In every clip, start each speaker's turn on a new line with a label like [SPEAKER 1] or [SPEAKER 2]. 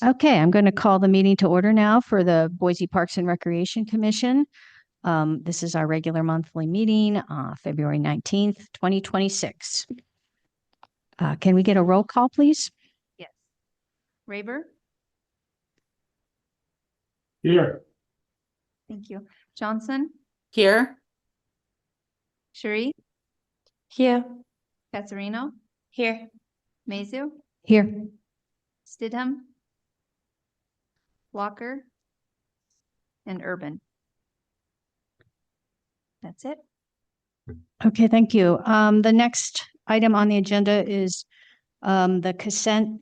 [SPEAKER 1] Okay, I'm going to call the meeting to order now for the Boise Parks and Recreation Commission. This is our regular monthly meeting, February 19th, 2026. Can we get a roll call, please?
[SPEAKER 2] Yes. Raber?
[SPEAKER 3] Here.
[SPEAKER 2] Thank you. Johnson?
[SPEAKER 4] Here.
[SPEAKER 2] Cherie?
[SPEAKER 4] Here.
[SPEAKER 2] Cassarino?
[SPEAKER 4] Here.
[SPEAKER 2] Mazu?
[SPEAKER 1] Here.
[SPEAKER 2] Stidham? Walker? And Urban. That's it.
[SPEAKER 1] Okay, thank you. The next item on the agenda is the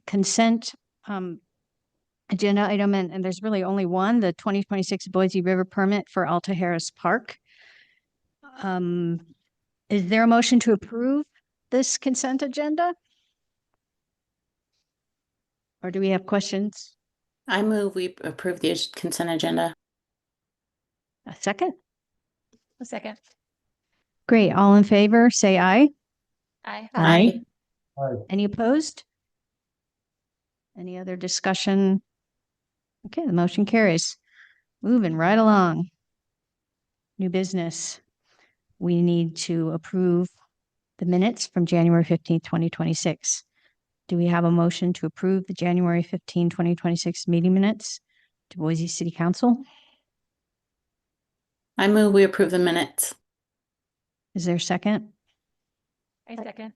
[SPEAKER 1] consent agenda item, and there's really only one, the 2026 Boise River permit for Alta Harris Park. Is there a motion to approve this consent agenda? Or do we have questions?
[SPEAKER 4] I move we approve the consent agenda.
[SPEAKER 1] A second?
[SPEAKER 2] A second.
[SPEAKER 1] Great. All in favor, say aye.
[SPEAKER 2] Aye.
[SPEAKER 1] Aye.
[SPEAKER 3] Aye.
[SPEAKER 1] Any opposed? Any other discussion? Okay, the motion carries. Moving right along. New business. We need to approve the minutes from January 15th, 2026. Do we have a motion to approve the January 15, 2026 meeting minutes to Boise City Council?
[SPEAKER 4] I move we approve the minutes.
[SPEAKER 1] Is there a second?
[SPEAKER 2] I second.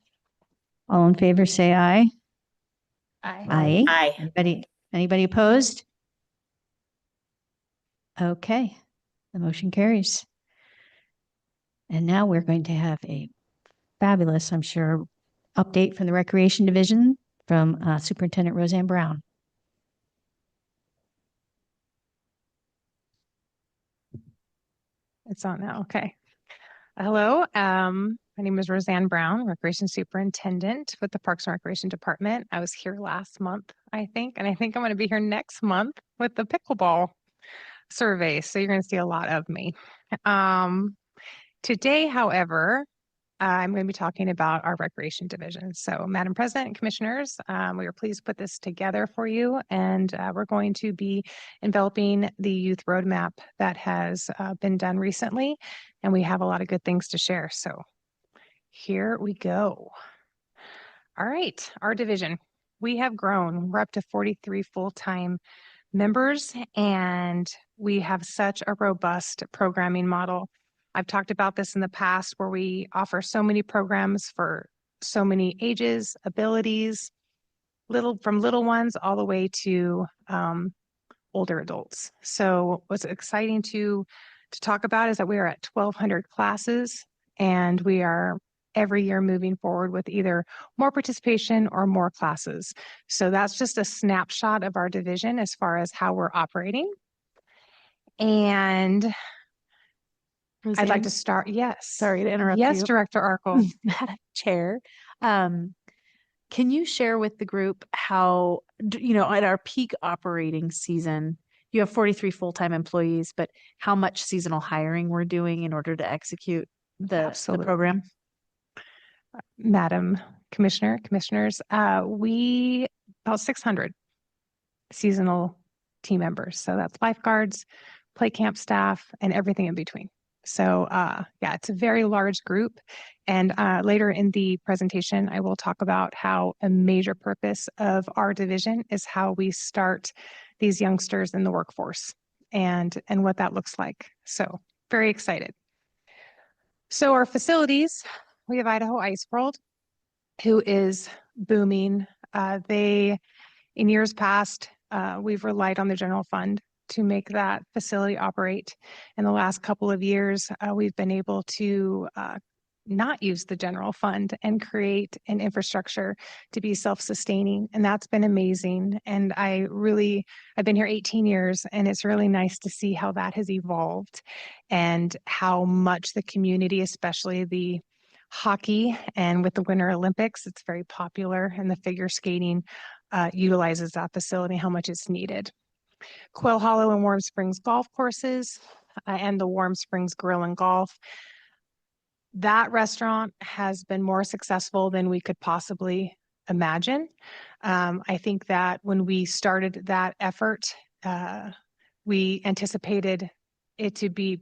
[SPEAKER 1] All in favor, say aye.
[SPEAKER 2] Aye.
[SPEAKER 1] Aye.
[SPEAKER 4] Aye.
[SPEAKER 1] Anybody opposed? Okay, the motion carries. And now we're going to have a fabulous, I'm sure, update from the Recreation Division from Superintendent Roseanne Brown.
[SPEAKER 5] It's on now. Okay. Hello. My name is Roseanne Brown, Recreation Superintendent with the Parks and Recreation Department. I was here last month, I think, and I think I'm going to be here next month with the pickleball survey. So you're going to see a lot of me. Today, however, I'm going to be talking about our Recreation Division. So, Madam President and Commissioners, we are pleased to put this together for you, and we're going to be enveloping the youth roadmap that has been done recently, and we have a lot of good things to share. So, here we go. All right, our division. We have grown. We're up to 43 full-time members, and we have such a robust programming model. I've talked about this in the past where we offer so many programs for so many ages, abilities, from little ones all the way to older adults. So what's exciting to talk about is that we are at 1,200 classes, and we are every year moving forward with either more participation or more classes. So that's just a snapshot of our division as far as how we're operating. And
[SPEAKER 6] Roseanne,
[SPEAKER 5] I'd like to start. Yes.
[SPEAKER 6] Sorry to interrupt you.
[SPEAKER 5] Yes, Director Arkell.
[SPEAKER 6] Madam Chair, can you share with the group how, at our peak operating season, you have 43 full-time employees, but how much seasonal hiring we're doing in order to execute the program?
[SPEAKER 5] Madam Commissioners, we about 600 seasonal team members. So that's lifeguards, play camp staff, and everything in between. So yeah, it's a very large group. And later in the presentation, I will talk about how a major purpose of our division is how we start these youngsters in the workforce and what that looks like. So very excited. So our facilities, we have Idaho Ice World, who is booming. In years past, we've relied on the general fund to make that facility operate. In the last couple of years, we've been able to not use the general fund and create an infrastructure to be self-sustaining. And that's been amazing. And I've been here 18 years, and it's really nice to see how that has evolved and how much the community, especially the hockey and with the Winter Olympics, it's very popular, and the figure skating utilizes that facility, how much it's needed. Quail Hollow and Warm Springs golf courses and the Warm Springs Grill and Golf. That restaurant has been more successful than we could possibly imagine. I think that when we started that effort, we anticipated it to be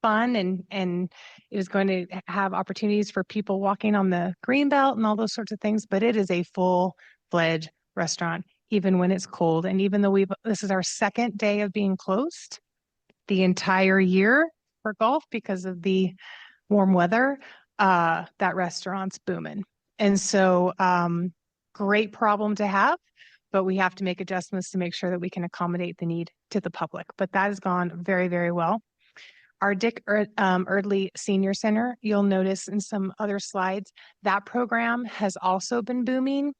[SPEAKER 5] fun and it was going to have opportunities for people walking on the green belt and all those sorts of things, but it is a full-fledged restaurant, even when it's cold. And even though this is our second day of being closed the entire year for golf because of the warm weather, that restaurant's booming. And so, great problem to have, but we have to make adjustments to make sure that we can accommodate the need to the public. But that has gone very, very well. Our Dick Erdley Senior Center, you'll notice in some other slides, that program has also been booming.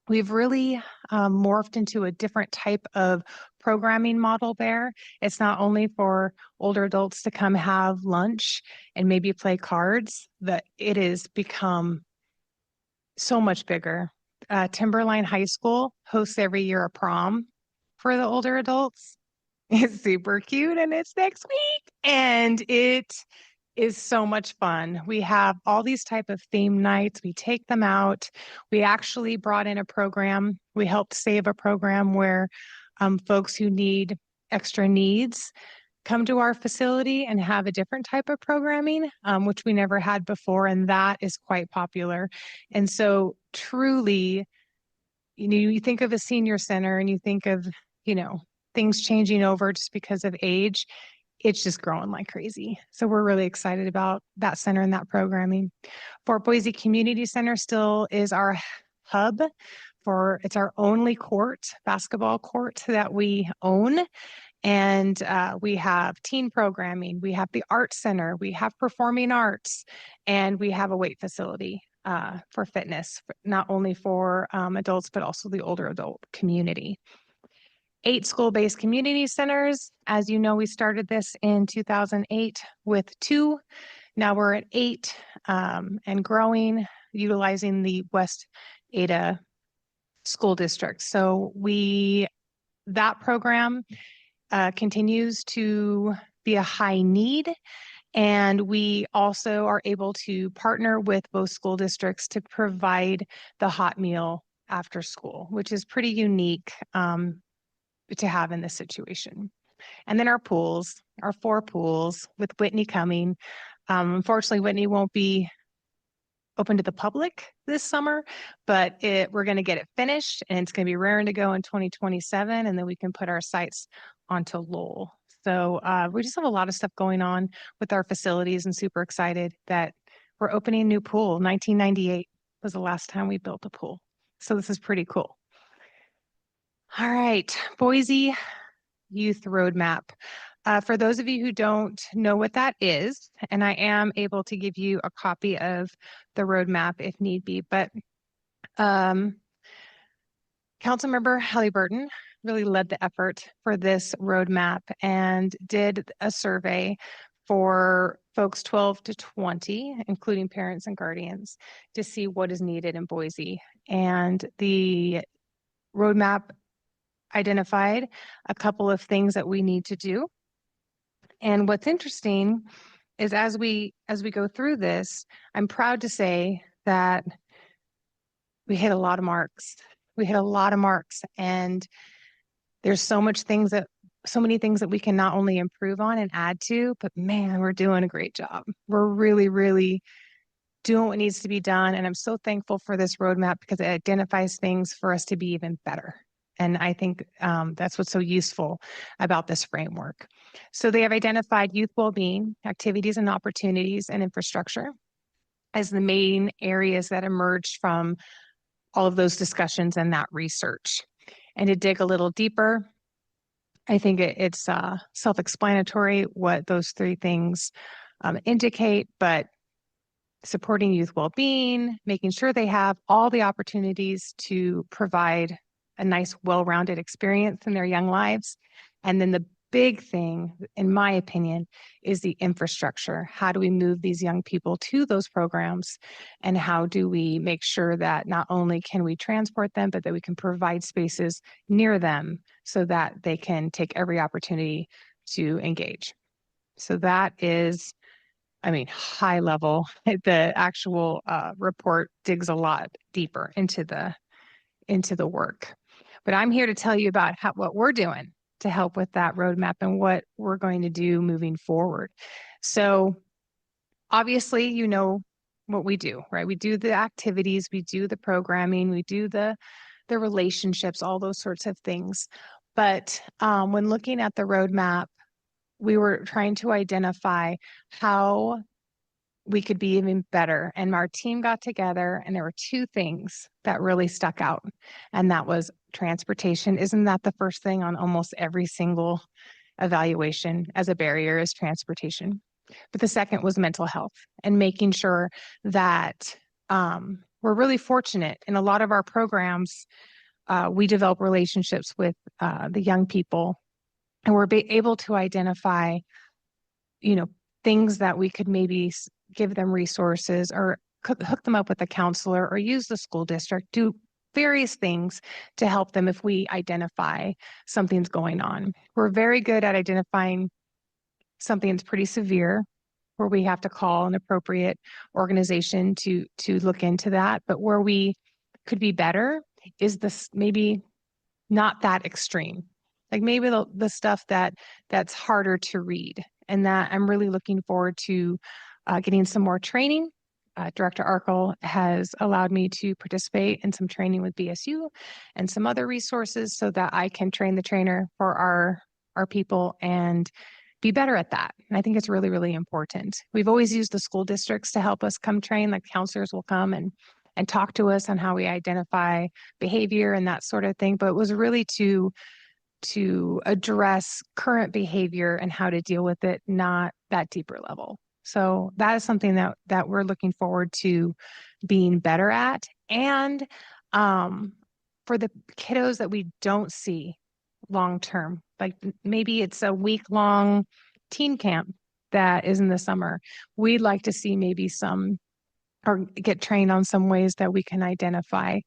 [SPEAKER 5] We've really morphed into a different type of programming model there. It's not only for older adults to come have lunch and maybe play cards, that it has become so much bigger. Timberline High School hosts every year a prom for the older adults. It's super cute and it's next week and it is so much fun. We have all these type of theme nights. We take them out. We actually brought in a program. We helped save a program where folks who need extra needs come to our facility and have a different type of programming, which we never had before. And that is quite popular. And so truly, you think of a senior center and you think of, things changing over just because of age. It's just growing like crazy. So we're really excited about that center and that programming. Fort Boise Community Center still is our hub it's our only basketball court that we own. And we have teen programming, we have the art center, we have performing arts, and we have a weight facility for fitness, not only for adults, but also the older adult community. 8 school-based community centers. As you know, we started this in 2008 with 2. Now we're at 8 and growing, utilizing the West Ada School District. So that program continues to be a high need. And we also are able to partner with both school districts to provide the hot meal after school, which is pretty unique to have in this situation. And then our 4 pools with Whitney coming. Unfortunately, Whitney won't be open to the public this summer, but we're going to get it finished and it's going to be raring to go in 2027. And then we can put our sights onto Lowell. So we just have a lot of stuff going on with our facilities and super excited that we're opening a new pool. 1998 was the last time we built a pool. So this is pretty cool. All right, Boise Youth Roadmap. For those of you who don't know what that is, and I am able to give you a copy of the roadmap if need be, but Councilmember Halliburton really led the effort for this roadmap and did a survey for folks 12 to 20, including parents and guardians, to see what is needed in Boise. And the roadmap identified a couple of things that we need to do. And what's interesting is as we go through this, I'm proud to say that we hit a lot of marks. We hit a lot of marks, and there's so many things that we can not only improve on and add to, but man, we're doing a great job. We're really, really doing what needs to be done. And I'm so thankful for this roadmap because it identifies things for us to be even better. And I think that's what's so useful about this framework. So they have identified youth well-being, activities and opportunities, and infrastructure as the main areas that emerged from all of those discussions and that research. And to dig a little deeper, I think it's self-explanatory what those 3 things indicate, but supporting youth well-being, making sure they have all the opportunities to provide a nice, well-rounded experience in their young lives. And then the big thing, in my opinion, is the infrastructure. How do we move these young people to those programs? And how do we make sure that not only can we transport them, but that we can provide spaces near them so that they can take every opportunity to engage? So that is, high level. The actual report digs a lot deeper into the into the work. But I'm here to tell you about what we're doing to help with that roadmap and what we're going to do moving forward. So obviously, you know what we do, right? We do the activities, we do the programming, we do the relationships, all those sorts of things. But when looking at the roadmap, we were trying to identify how we could be even better. And our team got together and there were two things that really stuck out. And that was transportation. Isn't that the first thing on almost every single evaluation as a barrier is transportation? But the second was mental health and making sure that we're really fortunate in a lot of our programs. We develop relationships with the young people and we're able to identify, you know, things that we could maybe give them resources or hook them up with a counselor or use the school district, do various things to help them if we identify something's going on. We're very good at identifying something that's pretty severe where we have to call an appropriate organization to look into that. But where we could be better is this maybe not that extreme. Like maybe the stuff that's harder to read, and that I'm really looking forward to getting some more training. Director Arkell has allowed me to participate in some training with BSU and some other resources so that I can train the trainer for our people and be better at that. And I think it's really, really important. We've always used the school districts to help us come train, like counselors will come and talk to us on how we identify behavior and that sort of thing. But it was really to address current behavior and how to deal with it, not that deeper level. So that is something that we're looking forward to being better at. And for the kiddos that we don't see long term, like maybe it's a week-long teen camp that is in the summer, we'd like to see maybe some or get trained on some ways that we can identify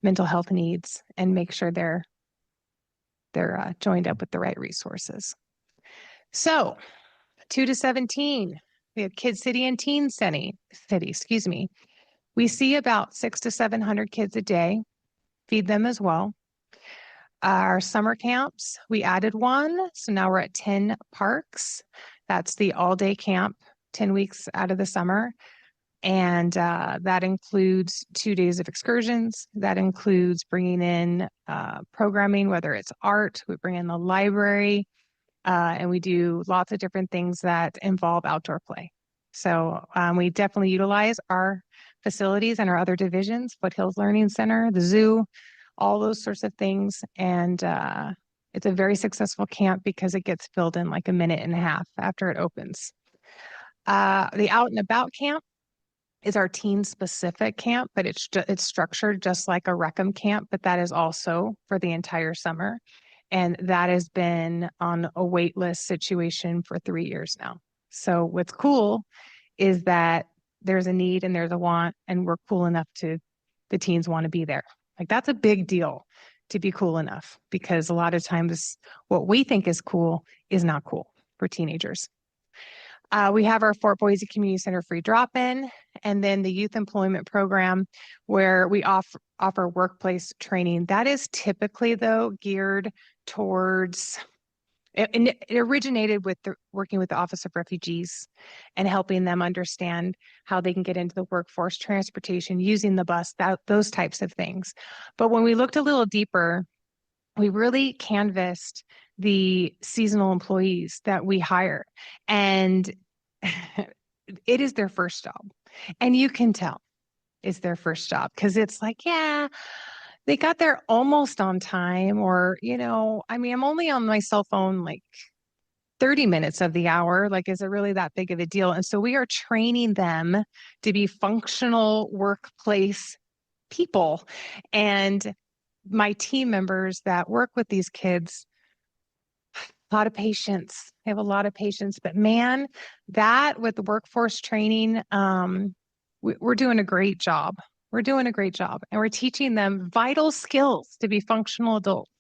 [SPEAKER 5] mental health needs and make sure they're joined up with the right resources. So 2 to 17, we have Kid City and Teen City, excuse me. We see about 600 to 700 kids a day, feed them as well. Our summer camps, we added one. So now we're at 10 parks. That's the all-day camp, 10 weeks out of the summer. And that includes 2 days of excursions. That includes bringing in programming, whether it's art, we bring in the library, and we do lots of different things that involve outdoor play. So we definitely utilize our facilities and our other divisions, Foothills Learning Center, the zoo, all those sorts of things. And it's a very successful camp because it gets filled in like a minute and a half after it opens. The Out and About camp is our teen specific camp, but it's structured just like a Recum camp, but that is also for the entire summer. And that has been on a wait list situation for 3 years now. So what's cool is that there's a need and there's a want, and we're cool enough the teens want to be there. Like that's a big deal to be cool enough, because a lot of times what we think is cool is not cool for teenagers. We have our Fort Boise Community Center free drop-in, and then the youth employment program where we offer workplace training. That is typically though geared towards, and it originated with working with the Office of Refugees and helping them understand how they can get into the workforce, transportation, using the bus, those types of things. But when we looked a little deeper, we really canvassed the seasonal employees that we hire, and it is their first job. And you can tell it's their first job because it's like, yeah, they got there almost on time, or, I mean, I'm only on my cell phone like 30 minutes of the hour. Like, is it really that big of a deal? And so we are training them to be functional workplace people. And my team members that work with these kids, a lot of patience. They have a lot of patience, but man, that with the workforce training, we're doing a great job. We're doing a great job, and we're teaching them vital skills to be functional adults.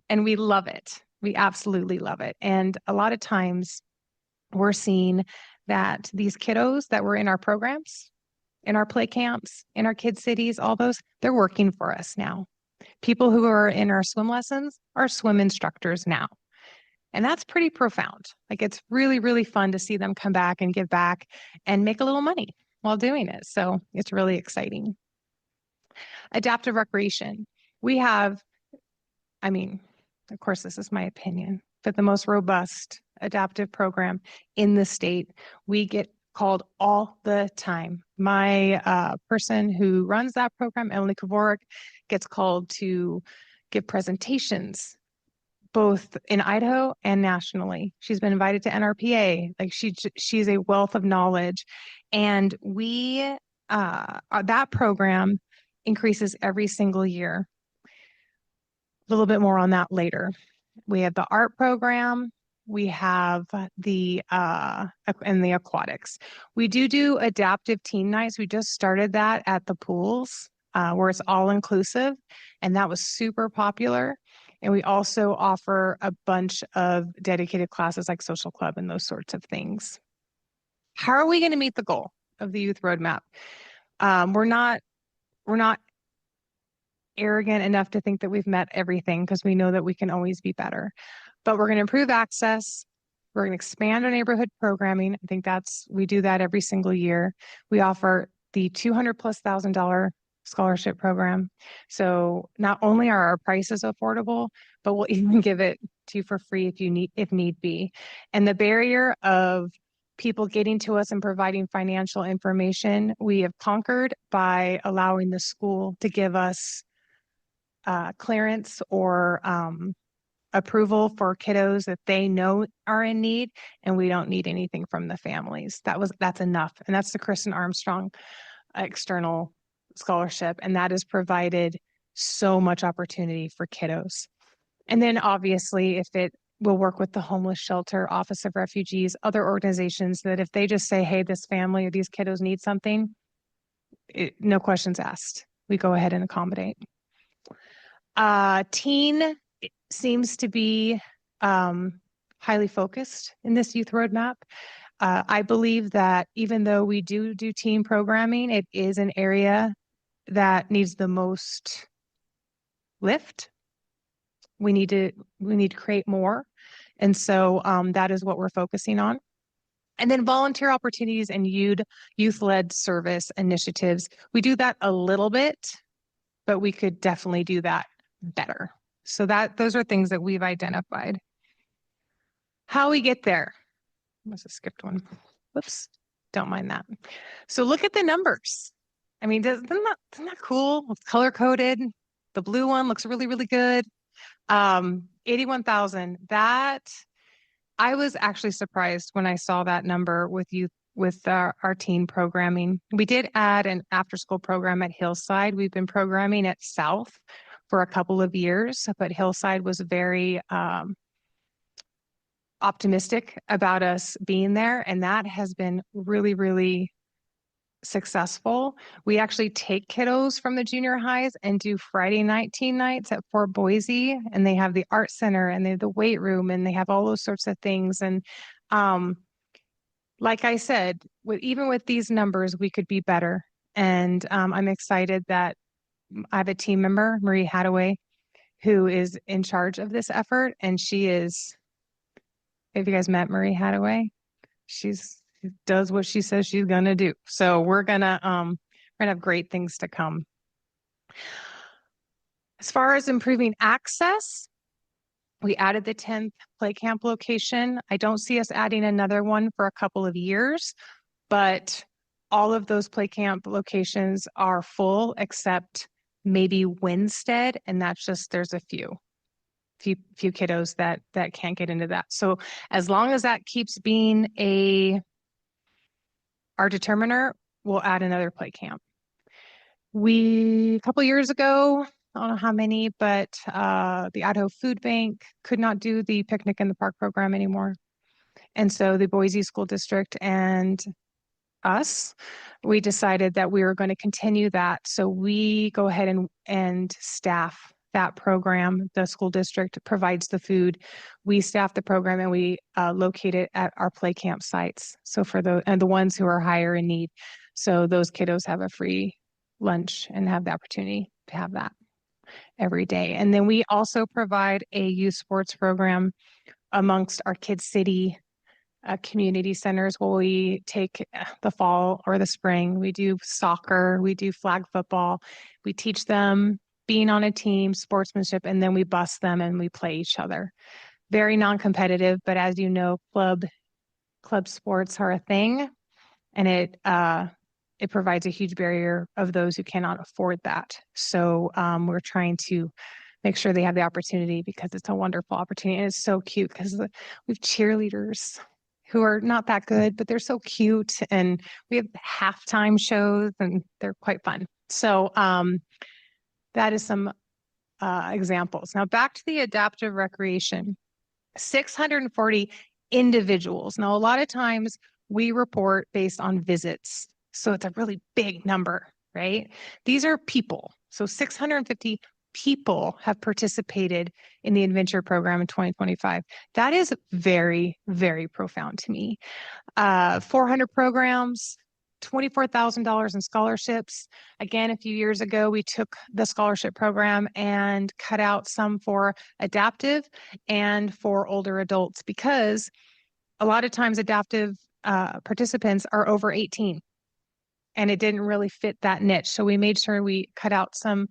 [SPEAKER 5] And we love it. We absolutely love it. And a lot of times we're seeing that these kiddos that were in our programs, in our play camps, in our kid cities, all those, they're working for us now. People who are in our swim lessons are swim instructors now. And that's pretty profound. Like it's really, really fun to see them come back and give back and make a little money while doing it. So it's really exciting. Adaptive recreation. We have, I mean, of course, this is my opinion, but the most robust adaptive program in the state. We get called all the time. My person who runs that program, Emily Kavorik, gets called to give presentations both in Idaho and nationally. She's been invited to NRPA. Like she's a wealth of knowledge, and that program increases every single year. A little bit more on that later. We have the art program. We have the and the aquatics. We do adaptive teen nights. We just started that at the pools where it's all inclusive, and that was super popular. And we also offer a bunch of dedicated classes like social club and those sorts of things. How are we going to meet the goal of the youth roadmap? We're not arrogant enough to think that we've met everything because we know that we can always be better. But we're going to improve access. We're going to expand our neighborhood programming. I think we do that every single year. We offer the $200,000+ scholarship program. So not only are our prices affordable, but we'll even give it to you for free if need be. And the barrier of people getting to us and providing financial information, we have conquered by allowing the school to give us clearance or approval for kiddos that they know are in need, and we don't need anything from the families. That's enough. And that's the Kristen Armstrong external scholarship, and that has provided so much opportunity for kiddos. And then obviously we'll work with the homeless shelter, Office of Refugees, other organizations that if they just say, hey, this family or these kiddos need something, no questions asked. We go ahead and accommodate. Teen seems to be highly focused in this youth roadmap. I believe that even though we do teen programming, it is an area that needs the most lift. We need to create more. And so that is what we're focusing on. And then volunteer opportunities and youth-led service initiatives. We do that a little bit, but we could definitely do that better. So those are things that we've identified. How we get there. I must have skipped one. Whoops, don't mind that. So look at the numbers. I mean, isn't that cool? It's color coded. The blue one looks really, really good. 81,000. That I was actually surprised when I saw that number with our teen programming. We did add an after-school program at Hillside. We've been programming at South for a couple of years, but Hillside was very optimistic about us being there, and that has been really, really successful. We actually take kiddos from the junior highs and do Friday night teen nights at Fort Boise, and they have the art center and they have the weight room and they have all those sorts of things. And like I said, even with these numbers, we could be better. And I'm excited that I have a team member, Marie Hadaway, who is in charge of this effort. And have you guys met Marie Hadaway? She does what she says she's gonna do. So we're gonna have great things to come. As far as improving access, we added the 10th play camp location. I don't see us adding another one for a couple of years, but all of those play camp locations are full except maybe Winstead, and that's just there's a few kiddos that can't get into that. So as long as that keeps being our determiner, we'll add another play camp. A couple years ago, I don't know how many, but the Idaho Food Bank could not do the picnic in the park program anymore. And so the Boise School District and us, we decided that we were going to continue that. So we go ahead and staff that program. The school district provides the food. We staff the program and we locate it at our play camp sites. So for the ones who are higher in need. So those kiddos have a free lunch and have the opportunity to have that. every day. And then we also provide a youth sports program amongst our Kid City community centers where we take the fall or the spring. We do soccer, we do flag football, we teach them being on a team, sportsmanship, and then we bus them and we play each other. Very non-competitive, but as you know, club sports are a thing, and it provides a huge barrier of those who cannot afford that. So we're trying to make sure they have the opportunity because it's a wonderful opportunity. And it's so cute because we have cheerleaders who are not that good, but they're so cute. And we have halftime shows and they're quite fun. So that is some examples. Now back to the adaptive recreation, 640 individuals. Now, a lot of times we report based on visits. So it's a really big number, right? These are people. So 650 people have participated in the adventure program in 2025. That is very, very profound to me. 400 programs, $24,000 in scholarships. Again, a few years ago, we took the scholarship program and cut out some for adaptive and for older adults because a lot of times adaptive participants are over 18 and it didn't really fit that niche. So we made sure we cut out some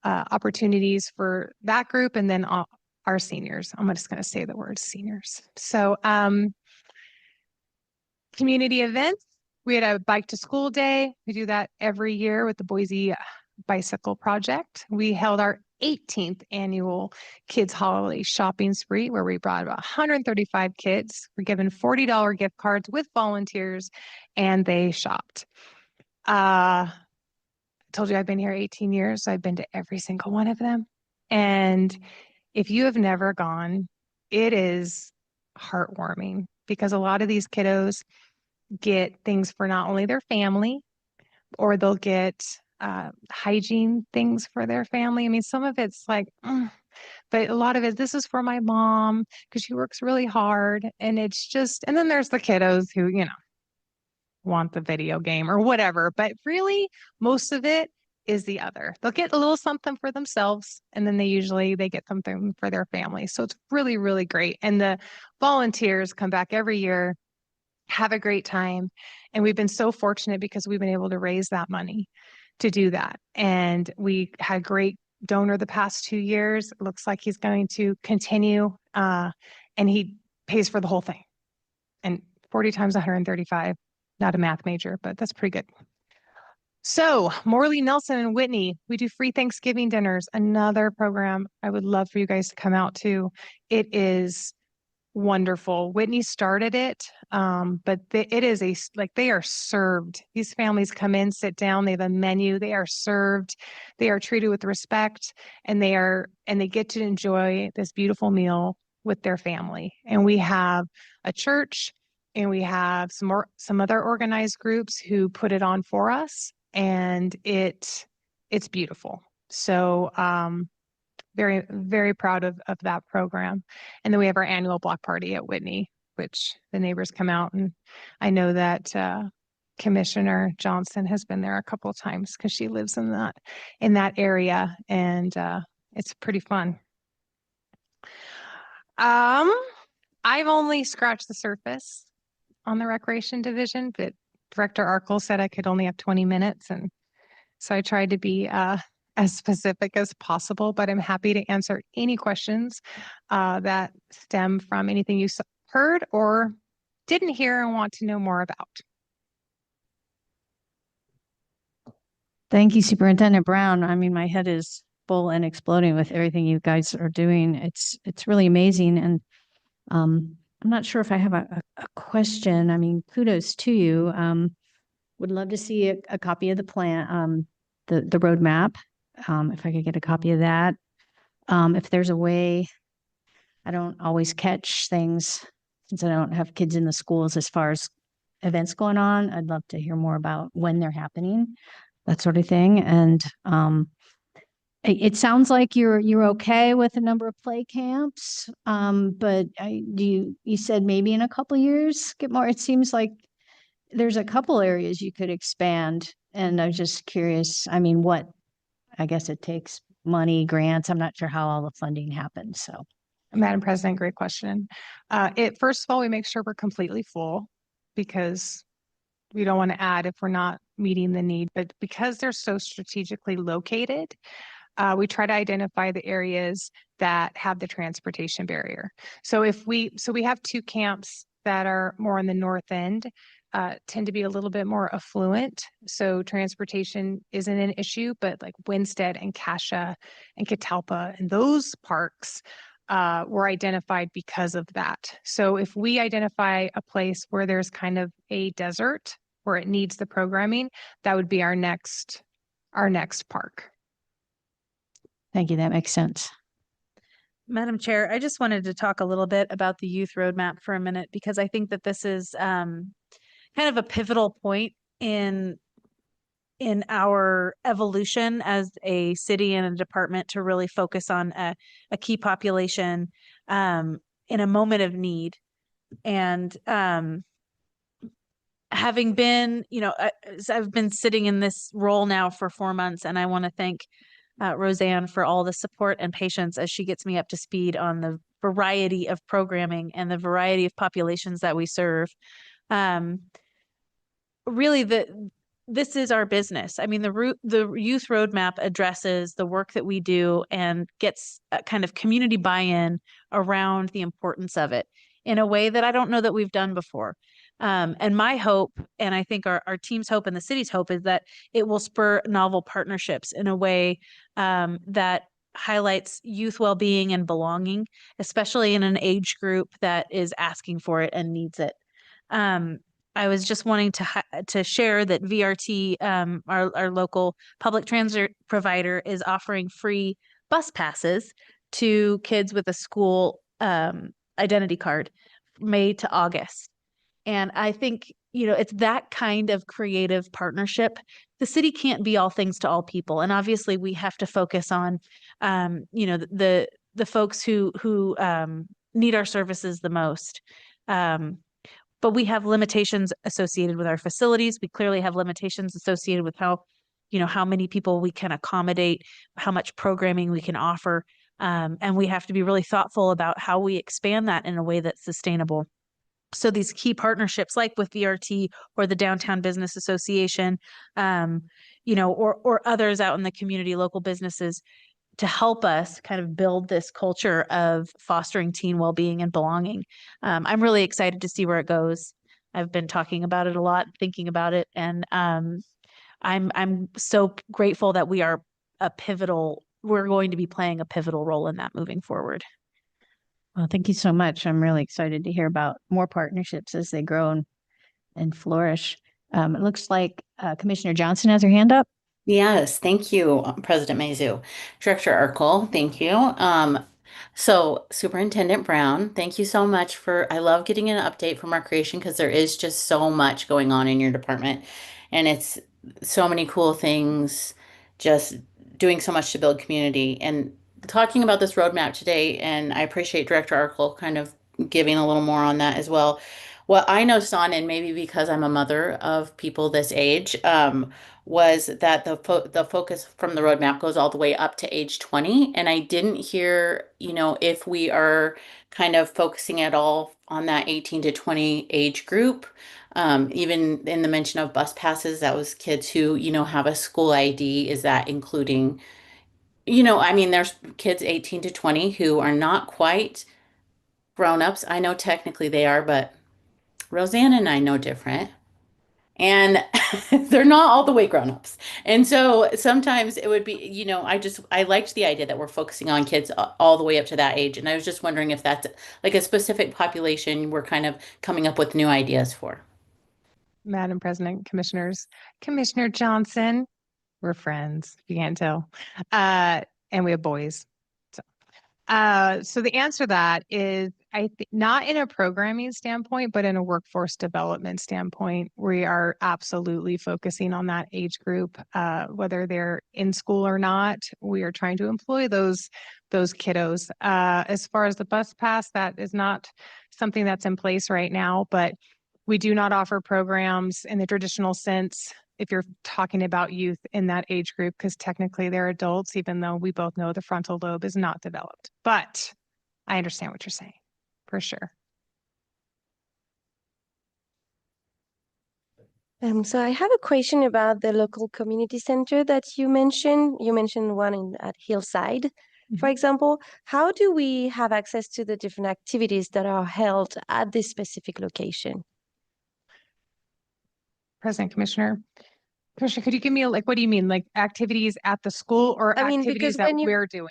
[SPEAKER 5] opportunities for that group and then our seniors. I'm just going to say the word seniors. So community events. We had a bike to school day. We do that every year with the Boise Bicycle Project. We held our 18th annual Kids Holiday Shopping Spree, where we brought about 135 kids. We're given $40 gift cards with volunteers, and they shopped. I told you I've been here 18 years, so I've been to every single one of them. And if you have never gone, it is heartwarming because a lot of these kiddos get things for not only their family, or they'll get hygiene things for their family. I mean, some of it's like, but a lot of it, this is for my mom because she works really hard. And it's just, and then there's the kiddos who, you know, want the video game or whatever. But really, most of it is the other. They'll get a little something for themselves, and then they get something for their family. So it's really, really great. And the volunteers come back every year, have a great time. And we've been so fortunate because we've been able to raise that money to do that. And we had a great donor the past 2 years. It looks like he's going to continue and he pays for the whole thing. And 40 times 135, not a math major, but that's pretty good. So Morley, Nelson, and Whitney, we do free Thanksgiving dinners, another program I would love for you guys to come out to. It is wonderful. Whitney started it, but it is they are served. These families come in, sit down, they have a menu, they are served, they are treated with respect, and they get to enjoy this beautiful meal with their family. And we have a church and we have some other organized groups who put it on for us, and it's beautiful. So very, very proud of that program. And then we have our annual block party at Whitney, which the neighbors come out. And I know that Commissioner Johnson has been there a couple of times because she lives in that area, and it's pretty fun. I've only scratched the surface on the recreation division, but Director Arkell said I could only have 20 minutes. And so I tried to be as specific as possible, but I'm happy to answer any questions that stem from anything you heard or didn't hear and want to know more about.
[SPEAKER 1] Thank you, Superintendent Brown. I mean, my head is full and exploding with everything you guys are doing. It's really amazing. And I'm not sure if I have a question. I mean, kudos to you. Would love to see a copy of the plan, the roadmap. If I could get a copy of that. If there's a way, I don't always catch things since I don't have kids in the schools as far as events going on. I'd love to hear more about when they're happening, that sort of thing. And it sounds like you're okay with the number of play camps, but you said maybe in a couple of years get more. It seems like there's a couple areas you could expand, and I was just curious. I mean, I guess it takes money, grants. I'm not sure how all the funding happens. So,
[SPEAKER 5] Madam President, great question. First of all, we make sure we're completely full because we don't want to add if we're not meeting the need. But because they're so strategically located, we try to identify the areas that have the transportation barrier. So we have 2 camps that are more on the north end, tend to be a little bit more affluent. So transportation isn't an issue, but like Winstead and Cascia and Catalpa and those parks were identified because of that. So if we identify a place where there's kind of a desert where it needs the programming, that would be our next park.
[SPEAKER 1] thank you. That makes sense.
[SPEAKER 6] Madam Chair, I just wanted to talk a little bit about the youth roadmap for a minute, because I think that this is kind of a pivotal point in our evolution as a city and a department to really focus on a key population in a moment of need. And having been, I've been sitting in this role now for 4 months, and I want to thank Roseanne for all the support and patience as she gets me up to speed on the variety of programming and the variety of populations that we serve. Really, this is our business. I mean, the youth roadmap addresses the work that we do and gets a kind of community buy-in around the importance of it in a way that I don't know that we've done before. And my hope, and I think our team's hope and the city's hope, is that it will spur novel partnerships in a way that highlights youth well-being and belonging, especially in an age group that is asking for it and needs it. I was just wanting to share that VRT, our local public transit provider, is offering free bus passes to kids with a school identity card, May to August. And I think, it's that kind of creative partnership. The city can't be all things to all people. And obviously we have to focus on, the folks who need our services the most. But we have limitations associated with our facilities. We clearly have limitations associated with how many people we can accommodate, how much programming we can offer. And we have to be really thoughtful about how we expand that in a way that's sustainable. So these key partnerships, like with VRT or the Downtown Business Association, or others out in the community, local businesses, to help us kind of build this culture of fostering teen well-being and belonging. I'm really excited to see where it goes. I've been talking about it a lot, thinking about it, and I'm so grateful that we're going to be playing a pivotal role in that moving forward.
[SPEAKER 1] Well, thank you so much. I'm really excited to hear about more partnerships as they grow and flourish. It looks like Commissioner Johnson has her hand up.
[SPEAKER 4] Yes, thank you, President Mazu. Director Urkel, thank you. So Superintendent Brown, thank you so much I love getting an update from Recreation because there is just so much going on in your department. And it's so many cool things, just doing so much to build community. And talking about this roadmap today, and I appreciate Director Urkel kind of giving a little more on that as well. What I noticed on, and maybe because I'm a mother of people this age, was that the focus from the roadmap goes all the way up to age 20. And I didn't hear, if we are kind of focusing at all on that 18 to 20 age group. Even in the mention of bus passes, that was kids who, have a school ID. Is that including, there's kids 18 to 20 who are not quite grown-ups. I know technically they are, but Roseanne and I know different. And they're not all the way grown-ups. And so sometimes it would be, I liked the idea that we're focusing on kids all the way up to that age. And I was just wondering if that's like a specific population we're kind of coming up with new ideas for.
[SPEAKER 5] Madam President, Commissioners, Commissioner Johnson, we're friends, if you can't tell. And we have boys. So the answer to that is, I think, not in a programming standpoint, but in a workforce development standpoint, we are absolutely focusing on that age group, whether they're in school or not. We are trying to employ those kiddos. As far as the bus pass, that is not something that's in place right now, but we do not offer programs in the traditional sense if you're talking about youth in that age group, because technically they're adults, even though we both know the frontal lobe is not developed. But I understand what you're saying, for sure.
[SPEAKER 3] So I have a question about the local community center that you mentioned. You mentioned one at Hillside, for example. How do we have access to the different activities that are held at this specific location?
[SPEAKER 5] President, Commissioner, could you give me like, what do you mean? Like activities at the school or
[SPEAKER 3] I mean,
[SPEAKER 5] activities
[SPEAKER 3] because
[SPEAKER 5] that
[SPEAKER 3] when you
[SPEAKER 5] we're doing?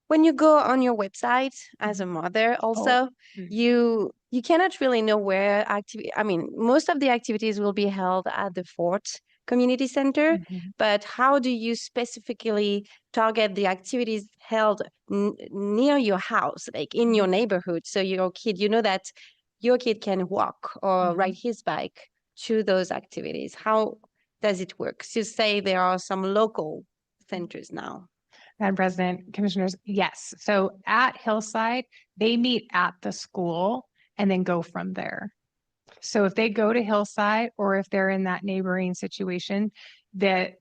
[SPEAKER 3] when you go on your website as a mother also, you cannot really know where activity, I mean, most of the activities will be held at the Fort Community Center, but how do you specifically target the activities held near your house, like in your neighborhood? So your kid, you know that your kid can walk or ride his bike to those activities. How does it work? So say there are some local centers now.
[SPEAKER 5] Madam President, Commissioners, yes. So at Hillside, they meet at the school and then go from there. So if they go to Hillside or if they're in that neighboring situation, the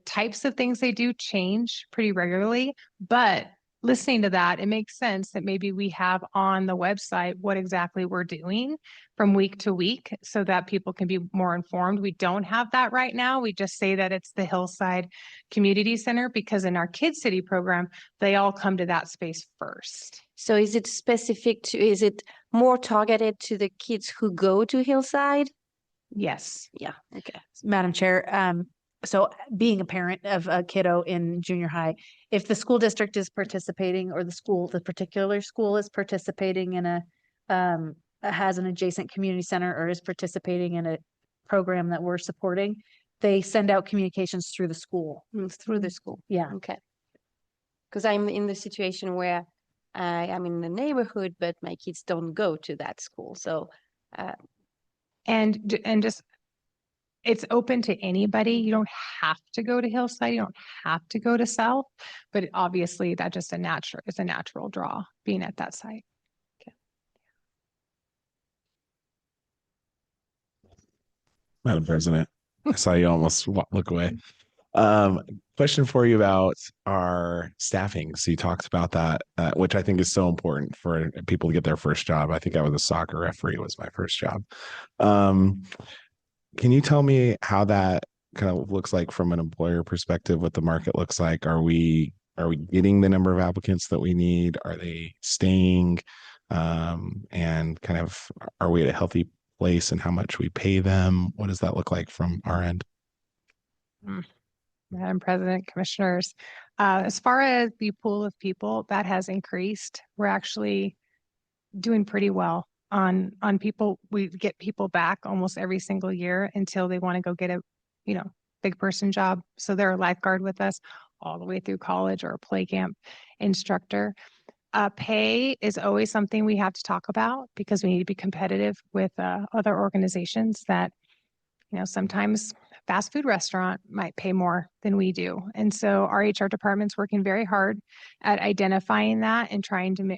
[SPEAKER 5] types of things they do change pretty regularly. But listening to that, it makes sense that maybe we have on the website what exactly we're doing from week to week so that people can be more informed. We don't have that right now. We just say that it's the Hillside Community Center because in our Kid City program, they all come to that space first.
[SPEAKER 3] So is it specific to, is it more targeted to the kids who go to Hillside?
[SPEAKER 5] Yes.
[SPEAKER 3] Yeah, okay.
[SPEAKER 6] Madam Chair, so being a parent of a kiddo in junior high, if the school district is participating or the particular school is participating in has an adjacent community center or is participating in a program that we're supporting, they send out communications through the school.
[SPEAKER 3] Through the school.
[SPEAKER 6] Yeah.
[SPEAKER 3] Okay. Because I'm in the situation where I am in the neighborhood, but my kids don't go to that school. So,
[SPEAKER 5] And just it's open to anybody. You don't have to go to Hillside. You don't have to go to South, but obviously that just it's a natural draw being at that site.
[SPEAKER 7] Madam President, I saw you almost look away. Question for you about our staffing. So you talked about that, which I think is so important for people to get their first job. I think I was a soccer referee was my first job. Can you tell me how that kind of looks like from an employer perspective, what the market looks like? Are we getting the number of applicants that we need? Are they staying? And kind of, are we at a healthy place and how much we pay them? What does that look like from our end?
[SPEAKER 5] Madam President, Commissioners, as far as the pool of people that has increased, we're actually doing pretty well on people. We get people back almost every single year until they want to go get a, big person job. So they're a lifeguard with us all the way through college or a play camp instructor. Pay is always something we have to talk about because we need to be competitive with other organizations that, sometimes fast food restaurant might pay more than we do. And so our HR department's working very hard at identifying that and trying to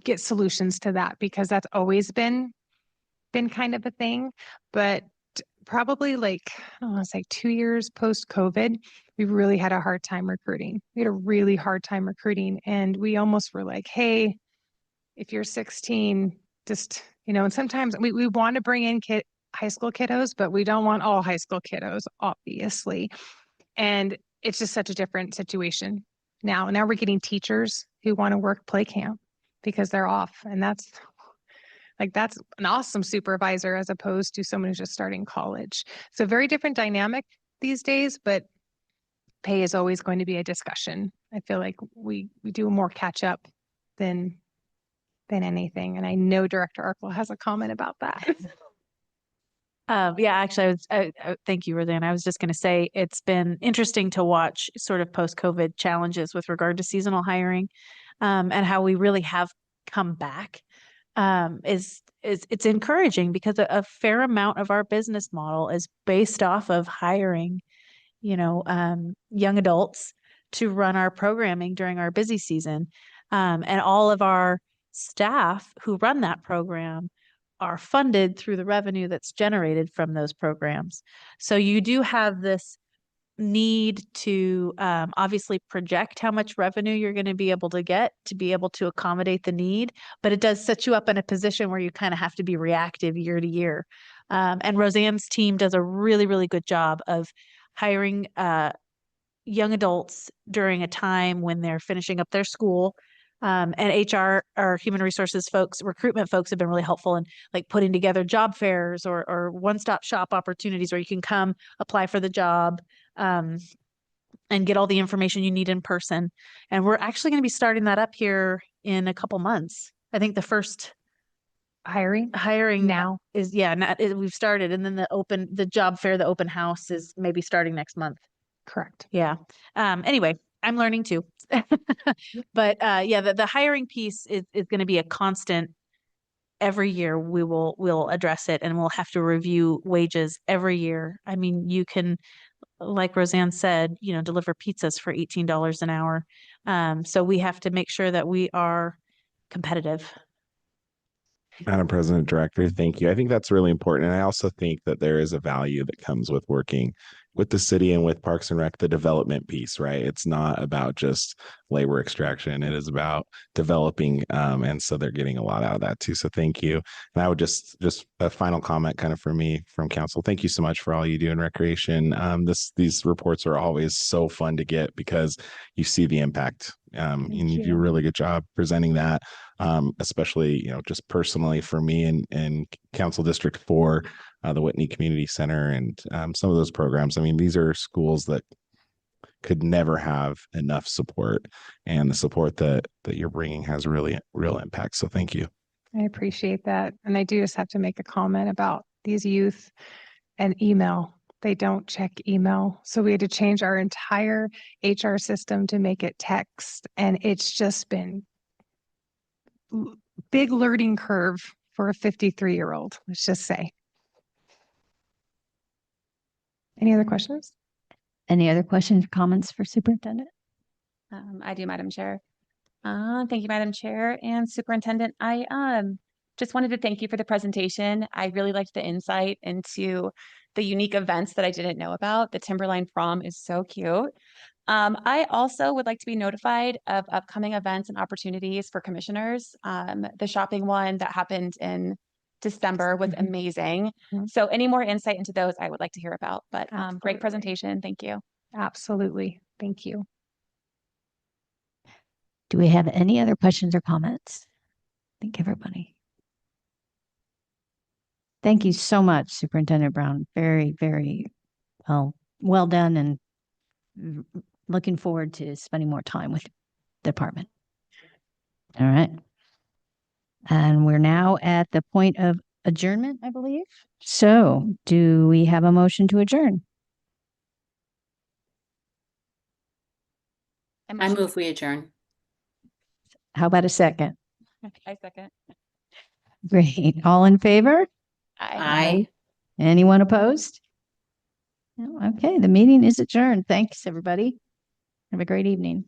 [SPEAKER 5] get solutions to that because that's always been kind of a thing. But probably like, I want to say 2 years post-COVID, we really had a hard time recruiting. We had a really hard time recruiting. And we almost were like, hey, if you're 16, just, and sometimes we want to bring in high school kiddos, but we don't want all high school kiddos, obviously. And it's just such a different situation now. Now we're getting teachers who want to work play camp because they're off. And that's an awesome supervisor as opposed to someone who's just starting college. So very different dynamic these days, but pay is always going to be a discussion. I feel like we do more catch up than anything. And I know Director Arkell has a comment about that.
[SPEAKER 6] Yeah, actually, thank you, Roseanne. I was just going to say it's been interesting to watch sort of post-COVID challenges with regard to seasonal hiring, and how we really have come back. It's encouraging because a fair amount of our business model is based off of hiring, young adults to run our programming during our busy season, and all of our staff who run that program are funded through the revenue that's generated from those programs. So you do have this need to obviously project how much revenue you're going to be able to get to be able to accommodate the need, but it does set you up in a position where you kind of have to be reactive year to year. And Roseanne's team does a really, really good job of hiring young adults during a time when they're finishing up their school. And HR or human resources folks, recruitment folks have been really helpful in like putting together job fairs or one-stop shop opportunities where you can come apply for the job and get all the information you need in person. And we're actually going to be starting that up here in a couple months. I think the first
[SPEAKER 5] Hiring
[SPEAKER 6] hiring is we've started, and then the job fair, the open house is maybe starting next month.
[SPEAKER 5] correct.
[SPEAKER 6] Yeah. Anyway, I'm learning too. But yeah, the hiring piece is going to be a constant. Every year we'll address it, and we'll have to review wages every year. I mean, you can, like Roseanne said, deliver pizzas for $18 an hour. So we have to make sure that we are competitive.
[SPEAKER 7] Madam President, Director, thank you. I think that's really important. And I also think that there is a value that comes with working with the city and with Parks and Rec, the development piece, right? It's not about just labor extraction. It is about developing. And so they're getting a lot out of that too. So thank you. And I would just a final comment kind of for me from council. Thank you so much for all you do in recreation. These reports are always so fun to get because you see the impact. And you do a really good job presenting that. Especially, just personally for me and Council District 4, the Whitney Community Center, and some of those programs. I mean, these are schools that could never have enough support, and the support that you're bringing has really real impact. So thank you.
[SPEAKER 5] I appreciate that. And I do just have to make a comment about these youth and email. They don't check email. So we had to change our entire HR system to make it text. And it's just been big learning curve for a 53-year-old, let's just say. Any other questions?
[SPEAKER 1] Any other questions or comments for Superintendent?
[SPEAKER 2] I do, Madam Chair. Thank you, Madam Chair and Superintendent. I just wanted to thank you for the presentation. I really liked the insight into the unique events that I didn't know about. The Timberline Prom is so cute. I also would like to be notified of upcoming events and opportunities for commissioners. The shopping one that happened in December was amazing. So any more insight into those, I would like to hear about. But great presentation. Thank you.
[SPEAKER 5] Absolutely. Thank you.
[SPEAKER 1] Do we have any other questions or comments? Thank everybody. Thank you so much, Superintendent Brown. Very, very well done, and looking forward to spending more time with the department. All right. And we're now at the point of adjournment, I believe. So do we have a motion to adjourn?
[SPEAKER 4] I move we adjourn.
[SPEAKER 1] How about a second?
[SPEAKER 2] I second.
[SPEAKER 1] Great. All in favor?
[SPEAKER 4] Aye.
[SPEAKER 1] Anyone opposed? No? Okay, the meeting is adjourned. Thanks, everybody. Have a great evening.